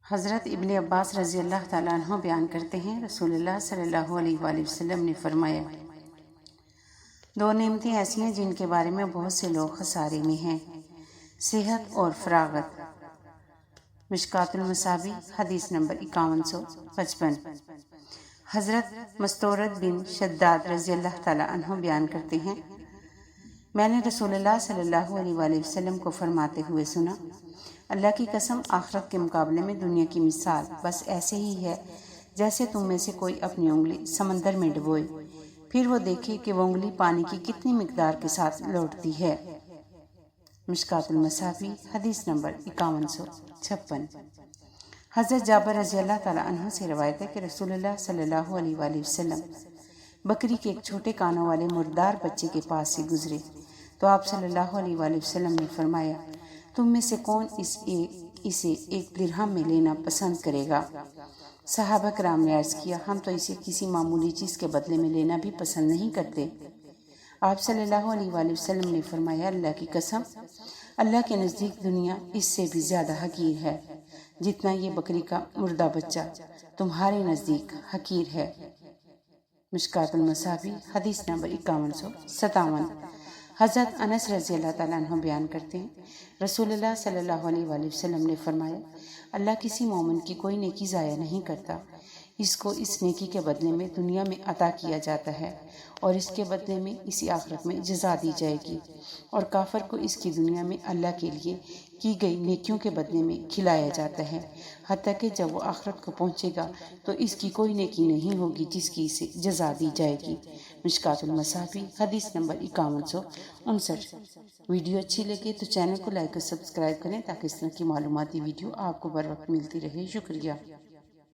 حضرت ابن عباس رضی اللہ تعالیٰ عنہ بیان کرتے ہیں، رسول اللہ صلی اللہ علیہ وآلہ وسلم نے فرمایا، دو نعمتیں ایسی ہیں جن کے بارے میں بہت سے لوگ خسارے میں ہیں، صحت اور فراغت۔ مشکوٰۃ المصابیح، حدیث نمبر 5155۔ حضرت مستورد بن شداد رضی اللہ تعالیٰ عنہ بیان کرتے ہیں، میں نے رسول اللہ صلی اللہ علیہ وآلہ وسلم کو فرماتے ہوئے سنا، اللہ کی قسم، آخرت کے مقابلے میں دنیا کی مثال بس ایسے ہی ہے جیسے تم میں سے کوئی اپنی انگلی سمندر میں ڈبوئے، پھر وہ دیکھے کہ وہ انگلی پانی کی کتنی مقدار کے ساتھ لوٹتی ہے۔ مشکوٰۃ المصابیح، حدیث نمبر 5156۔ حضرت جابر رضی اللہ تعالیٰ عنہ سے روایت ہے کہ رسول اللہ صلی اللہ علیہ وآلہ وسلم بکری کے ایک چھوٹے کانوں والے مردار بچے کے پاس سے گزرے تو آپ صلی اللہ علیہ وآلہ وسلم نے فرمایا، تم میں سے کون اسے 1 درہم میں لینا پسند کرے گا؟ صحابہ کرام نے عرض کیا، ہم تو اسے کسی معمولی چیز کے بدلے میں لینا بھی پسند نہیں کرتے۔ آپ صلی اللہ علیہ وآلہ وسلم نے فرمایا، اللہ کی قسم، اللہ کے نزدیک دنیا اس سے بھی زیادہ حقیر ہے جتنا یہ بکری کا مردہ بچہ تمہارے نزدیک حقیر ہے۔ مشکوٰۃ المصابیح، حدیث نمبر 5157۔ حضرت انس رضی اللہ تعالیٰ عنہ بیان کرتے ہیں، رسول اللہ صلی اللہ علیہ وآلہ وسلم نے فرمایا، اللہ کسی مومن کی کوئی نیکی ضائع نہیں کرتا، اس کو اس نیکی کے بدلے میں دنیا میں عطا کیا جاتا ہے اور اس کے بدلے میں اسی آخرت میں جزا دی جائے گی، اور کافر کو اس کی دنیا میں اللہ کے لیے کی گئی نیکیوں کے بدلے میں کھلایا جاتا ہے، حتیٰ کہ جب وہ آخرت کو پہنچے گا تو اس کی کوئی نیکی نہیں ہوگی جس کی اسے جزا دی جائے گی۔ مشکوٰۃ المصابیح، حدیث نمبر 5159۔ ویڈیو اچھی لگے تو چینل کو لائک اور سبسکرائب کریں تاکہ اس طرح کی معلوماتی ویڈیو آپ کو بر وقت ملتی رہے۔ شکریہ۔